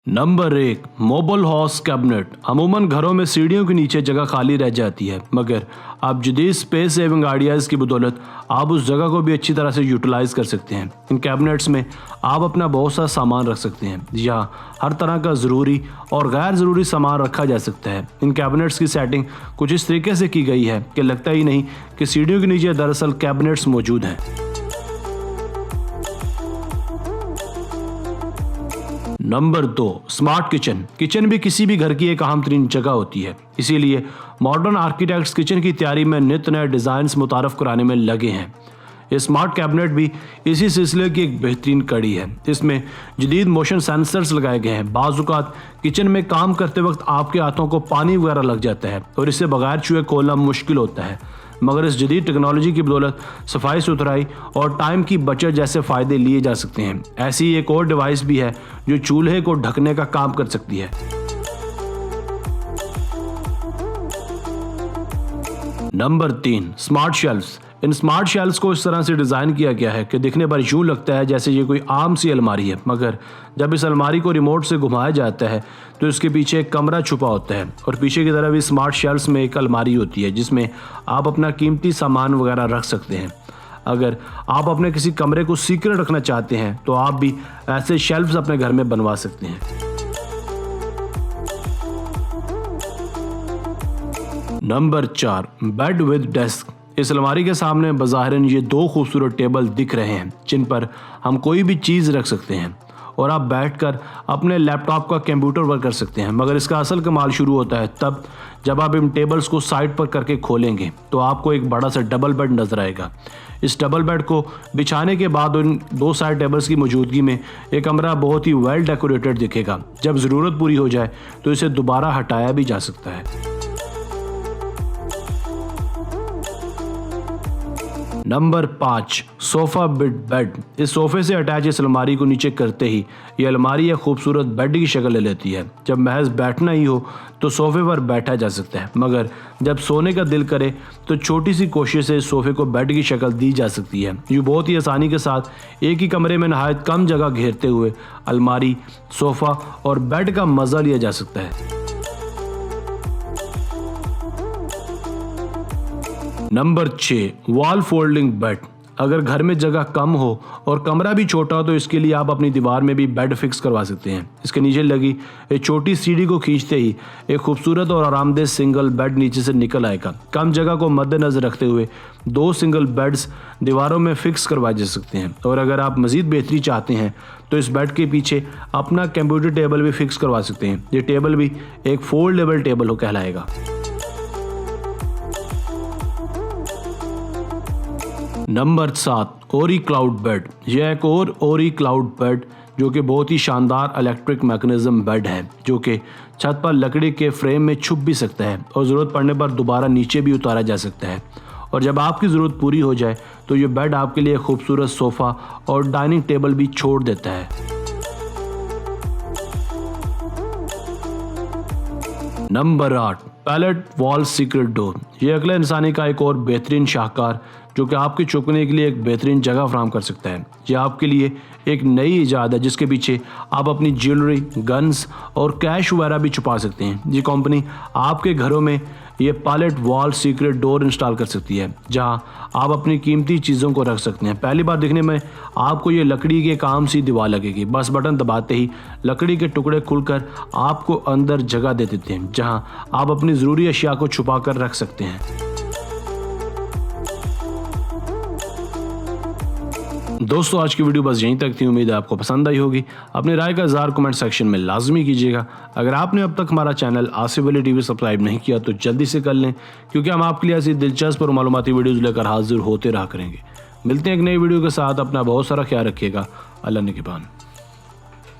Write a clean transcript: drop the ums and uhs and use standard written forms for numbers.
Number 1, mobile horse cabinet. अमूमन घरों में सीढ़ियों के नीचे जगह खाली रह जाती है, मगर अब जदीद स्पेस सेविंग आइडियाज़ की बदौलत आप उस जगह को भी अच्छी तरह से यूटिलाइज कर सकते हैं। इन कैबिनेट्स में आप अपना बहुत सा सामान रख सकते हैं। यहाँ हर तरह का ज़रूरी और गैर ज़रूरी सामान रखा जा सकता है। इन कैबिनेट्स की सेटिंग कुछ इस तरीके से की गई है कि लगता ही नहीं कि सीढ़ियों के नीचे दरअसल कैबिनेट्स मौजूद हैं। Number 2, smart kitchen. किचन भी किसी भी घर की एक अहम तरीन जगह होती है, इसीलिए मॉडर्न आर्किटेक्ट्स किचन की तैयारी में नित नए डिज़ाइन मुतारफ कराने में लगे हैं। ये स्मार्ट कैबिनेट भी इसी सिलसिले की एक बेहतरीन कड़ी है। इसमें जदीद मोशन सेंसर्स लगाए गए हैं। बाज़ औक़ात किचन में काम करते वक्त आपके हाथों को पानी वगैरह लग जाता है और इससे बगैर छुए खोलना मुश्किल होता है, मगर इस जदीद टेक्नोलॉजी की बदौलत सफाई सुथराई और टाइम की बचत जैसे फ़ायदे लिए जा सकते हैं। ऐसी एक और डिवाइस भी है जो चूल्हे को ढकने का काम कर सकती है। Number 3, smart shelves. इन स्मार्ट शेल्फ्स को इस तरह से डिज़ाइन किया गया है कि दिखने पर यूँ लगता है जैसे ये कोई आम सी अलमारी है, मगर जब इस अलमारी को रिमोट से घुमाया जाता है तो इसके पीछे एक कमरा छुपा होता है और पीछे की तरफ इस स्मार्ट शेल्फ्स में एक अलमारी होती है जिसमें आप अपना कीमती सामान वगैरह रख सकते हैं। अगर आप अपने किसी कमरे को सीक्रेट रखना चाहते हैं तो आप भी ऐसे शेल्फ्स अपने घर में बनवा सकते हैं। Number 4, bed with desk. इस अलमारी के सामने बज़ाहिरन ये 2 खूबसूरत टेबल दिख रहे हैं जिन पर हम कोई भी चीज़ रख सकते हैं और आप बैठकर अपने लैपटॉप का कंप्यूटर वर्क कर सकते हैं। मगर इसका असल कमाल शुरू होता है तब जब आप इन टेबल्स को साइड पर करके खोलेंगे तो आपको एक बड़ा सा डबल बेड नज़र आएगा। इस डबल बेड को बिछाने के बाद उन 2 साइड टेबल्स की मौजूदगी में एक कमरा बहुत ही वेल डेकोरेटेड दिखेगा। जब ज़रूरत पूरी हो जाए तो इसे दोबारा हटाया भी जा सकता है। Number 5, sofa bid bed. इस सोफ़े से अटैच इस अलमारी को नीचे करते ही ये अलमारी एक खूबसूरत बेड की शक्ल ले लेती है। जब महज बैठना ही हो तो सोफ़े पर बैठा जा सकता है, मगर जब सोने का दिल करे तो छोटी सी कोशिश से इस सोफ़े को बेड की शक्ल दी जा सकती है। यूँ बहुत ही आसानी के साथ एक ही कमरे में नहायत कम जगह घेरते हुए अलमारी, सोफ़ा और बेड का मज़ा लिया जा सकता है। Number 6, wall folding bed. अगर घर में जगह कम हो और कमरा भी छोटा हो तो इसके लिए आप अपनी दीवार में भी बेड फिक्स करवा सकते हैं। इसके नीचे लगी एक छोटी सीढ़ी को खींचते ही एक खूबसूरत और आरामदेह सिंगल बेड नीचे से निकल आएगा। कम जगह को मद्देनजर रखते हुए 2 सिंगल बेड्स दीवारों में फिक्स करवाए जा सकते हैं और अगर आप मज़ीद बेहतरी चाहते हैं तो इस बेड के पीछे अपना कंप्यूटर टेबल भी फिक्स करवा सकते हैं। ये टेबल भी एक फोल्डेबल टेबल हो कहलाएगा। नंबर 7, ओरी क्लाउड बेड। यह एक और ओरी क्लाउड बेड जो कि बहुत ही शानदार इलेक्ट्रिक मैकेनिज्म बेड है जो कि छत पर लकड़ी के फ्रेम में छुप भी सकता है और ज़रूरत पड़ने पर दोबारा नीचे भी उतारा जा सकता है। और जब आपकी ज़रूरत पूरी हो जाए तो ये बेड आपके लिए खूबसूरत सोफ़ा और डाइनिंग टेबल भी छोड़ देता है। Number 8, pallet wall secret door. यह अगले इंसानी का एक और बेहतरीन शाहकार जो कि आपके छुपने के लिए एक बेहतरीन जगह फराहम कर सकता है। यह आपके लिए एक नई ईजाद है जिसके पीछे आप अपनी ज्वेलरी, गन्स और कैश वगैरह भी छुपा सकते हैं। ये कंपनी आपके घरों में ये pallet wall secret door install कर सकती है जहां आप अपनी कीमती चीज़ों को रख सकते हैं। पहली बार दिखने में आपको ये लकड़ी के काम सी दीवार लगेगी, बस बटन दबाते ही लकड़ी के टुकड़े खुलकर आपको अंदर जगह दे देते हैं जहां आप अपनी ज़रूरी अशिया को छुपा कर रख सकते हैं। दोस्तों, आज की वीडियो बस यहीं तक थी। उम्मीद है आपको पसंद आई होगी। अपनी राय का इज़हार कमेंट सेक्शन में लाजमी कीजिएगा। अगर आपने अब तक हमारा channel Asif Ali TV subscribe नहीं किया तो जल्दी से कर लें, क्योंकि हम आपके लिए ऐसी दिलचस्प और मालूमाती वीडियोज़ लेकर हाजिर होते रहा करेंगे। मिलते हैं एक नई वीडियो के साथ। अपना बहुत सारा ख्याल रखिएगा। अल्लाह निगहबान।